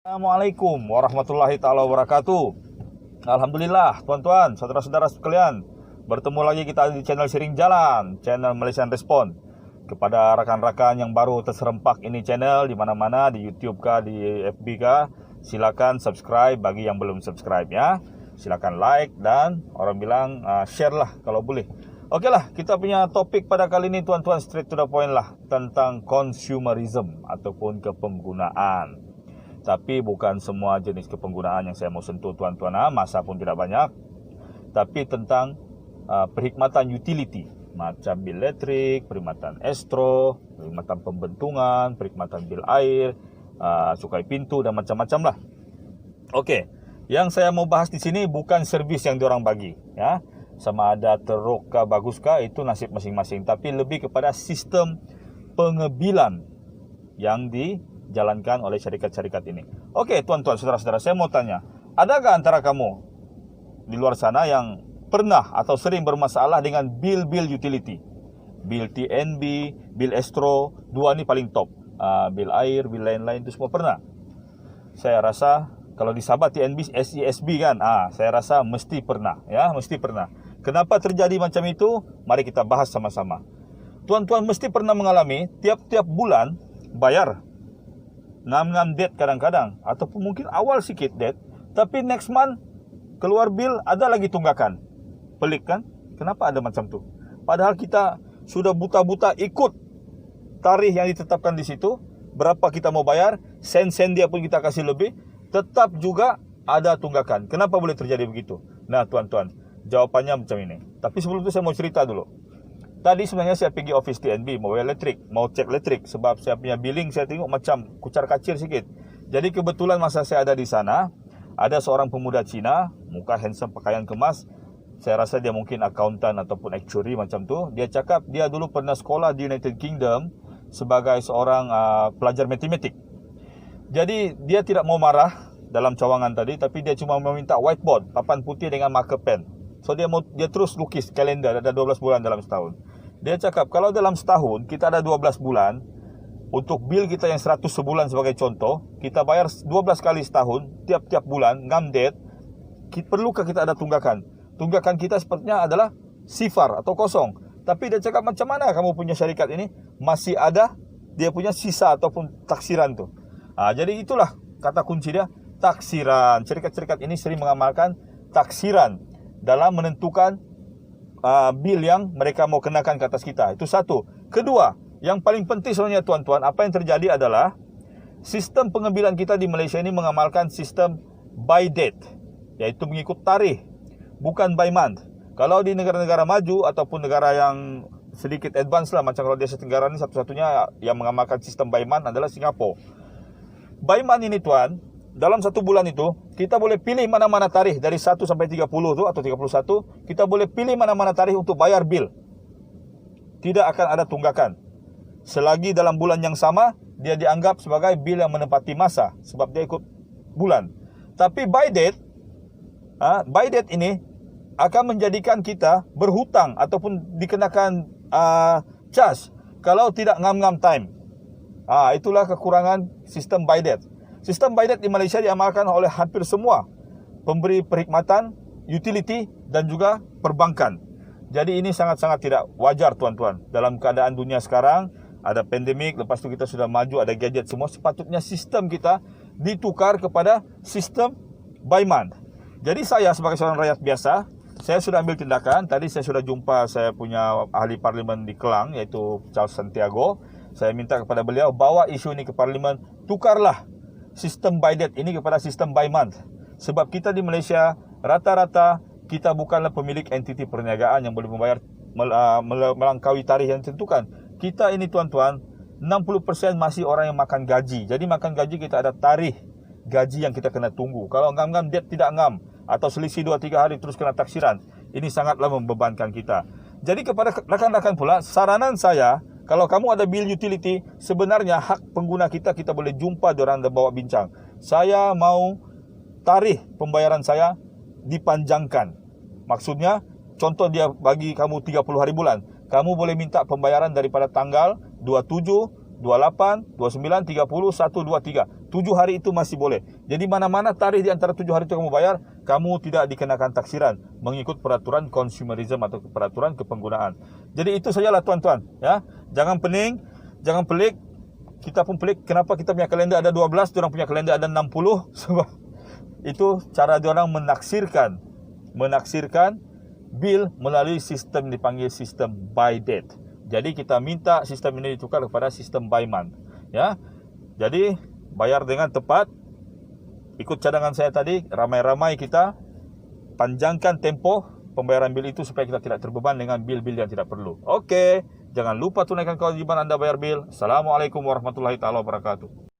Assalamualaikum warahmatullahi taala wabarakatuh. Alhamdulillah, tuan-tuan, saudara-saudara sekalian, bertemu lagi kita di channel Sharing Jalan, channel Malaysian Respond. Kepada rakan-rakan yang baru terserempak ini channel di mana-mana, di YouTube kah, di FB kah, silakan subscribe bagi yang belum subscribe ya. Silakan like dan orang bilang share lah kalau boleh. Oke lah, kita punya topik pada kali ini tuan-tuan, straight to the point lah, tentang consumerism ataupun kepenggunaan. Tapi bukan semua jenis kepenggunaan yang saya mau sentuh tuan-tuan, masa pun tidak banyak. Tapi tentang perkhidmatan utility, macam bil elektrik, perkhidmatan estro, perkhidmatan pembentungan, perkhidmatan bil air, cukai pintu dan macam-macam lah. Okey, yang saya mau bahas di sini bukan servis yang diorang bagi, ya. Sama ada teruk kah, bagus kah, itu nasib masing-masing. Tapi lebih kepada sistem pengebilan yang dijalankan oleh syarikat-syarikat ini. Okey, tuan-tuan, saudara-saudara, saya mau tanya, adakah antara kamu di luar sana yang pernah atau sering bermasalah dengan bil-bil utility? Bil TNB, bil estro, dua ni paling top. Bil air, bil lain-lain itu semua pernah. Saya rasa kalau di Sabah TNB, SESB kan, saya rasa mesti pernah, ya, mesti pernah. Kenapa terjadi macam itu? Mari kita bahas sama-sama. Tuan-tuan mesti pernah mengalami tiap-tiap bulan bayar ngam-ngam date kadang-kadang, ataupun mungkin awal sikit date, tapi next month keluar bil ada lagi tunggakan. Pelik kan? Kenapa ada macam tu? Padahal kita sudah buta-buta ikut tarikh yang ditetapkan di situ, berapa kita mau bayar, sen-sen dia pun kita kasih lebih, tetap juga ada tunggakan. Kenapa boleh terjadi begitu? Nah tuan-tuan, jawapannya macam ini. Tapi sebelum itu saya mau cerita dulu. Tadi sebenarnya saya pergi office TNB, mau elektrik, mau cek elektrik. Sebab saya punya billing saya tengok macam kucar-kacir sikit. Jadi kebetulan masa saya ada di sana, ada seorang pemuda Cina, muka handsome, pakaian kemas. Saya rasa dia mungkin accountant ataupun actuary macam tu. Dia cakap dia dulu pernah sekolah di United Kingdom sebagai seorang pelajar matematik. Jadi dia tidak mau marah dalam cawangan tadi, tapi dia cuma meminta whiteboard, papan putih dengan marker pen. So dia terus lukis kalender, ada 12 bulan dalam setahun. Dia cakap kalau dalam setahun kita ada 12 bulan, untuk bil kita yang 100 sebulan sebagai contoh, kita bayar 12 kali setahun, tiap-tiap bulan, ngam date, perlukah kita ada tunggakan? Tunggakan kita sepertinya adalah sifar atau kosong. Tapi dia cakap macam mana kamu punya syarikat ini masih ada dia punya sisa ataupun taksiran tu. Jadi itulah kata kunci dia, taksiran. Syarikat-syarikat ini sering mengamalkan taksiran dalam menentukan bil yang mereka mau kenakan ke atas kita. Itu satu. Kedua, yang paling penting sebenarnya tuan-tuan, apa yang terjadi adalah sistem pengambilan kita di Malaysia ini mengamalkan sistem by date, iaitu mengikut tarikh, bukan by month. Kalau di negara-negara maju ataupun negara yang sedikit advance lah, macam kalau di Asia Tenggara ini satu-satunya yang mengamalkan sistem by month adalah Singapura. By month ini tuan, dalam satu bulan itu, kita boleh pilih mana-mana tarikh dari 1 sampai 30 tu atau 31, kita boleh pilih mana-mana tarikh untuk bayar bil. Tidak akan ada tunggakan. Selagi dalam bulan yang sama, dia dianggap sebagai bil yang menepati masa sebab dia ikut bulan. Tapi by date ini akan menjadikan kita berhutang ataupun dikenakan charge kalau tidak ngam-ngam time. Itulah kekurangan sistem by date. Sistem by date di Malaysia diamalkan oleh hampir semua pemberi perkhidmatan, utility dan juga perbankan. Jadi ini sangat-sangat tidak wajar tuan-tuan. Dalam keadaan dunia sekarang, ada pandemik, lepas tu kita sudah maju, ada gadget semua, sepatutnya sistem kita ditukar kepada sistem by month. Jadi saya sebagai seorang rakyat biasa, saya sudah ambil tindakan. Tadi saya sudah jumpa saya punya ahli parlimen di Kelang, iaitu Charles Santiago. Saya minta kepada beliau bawa isu ini ke parlimen, tukarlah sistem by date ini kepada sistem by month. Sebab kita di Malaysia rata-rata kita bukanlah pemilik entiti perniagaan yang boleh membayar melangkaui tarikh yang ditentukan. Kita ini tuan-tuan 60% masih orang yang makan gaji. Jadi makan gaji kita ada tarikh gaji yang kita kena tunggu. Kalau ngam-ngam date tidak ngam atau selisih 2-3 hari terus kena taksiran, ini sangatlah membebankan kita. Jadi kepada rakan-rakan pula, saranan saya, kalau kamu ada bil utility, sebenarnya hak pengguna kita boleh jumpa diorang dan bawa bincang. Saya mau tarikh pembayaran saya dipanjangkan. Maksudnya, contoh dia bagi kamu 30 hari bulan. Kamu boleh minta pembayaran daripada tanggal 27, 28, 29, 30, 1, 2, 3. 7 hari itu masih boleh. Jadi mana-mana tarikh di antara 7 hari itu kamu bayar, kamu tidak dikenakan taksiran mengikut peraturan consumerism atau peraturan kepenggunaan. Jadi itu sajalah tuan-tuan, ya. Jangan pening, jangan pelik. Kita pun pelik kenapa kita punya kalender ada 12, orang punya kalender ada 60 sebab itu cara diorang menaksirkan bil melalui sistem dipanggil sistem by date. Jadi kita minta sistem ini ditukar kepada sistem by month, ya. Jadi bayar dengan tepat. Ikut cadangan saya tadi, ramai-ramai kita panjangkan tempo pembayaran bil itu supaya kita tidak terbeban dengan bil-bil yang tidak perlu. Oke, jangan lupa tunaikan kewajiban Anda bayar bil. Assalamualaikum warahmatullahi taala wabarakatuh.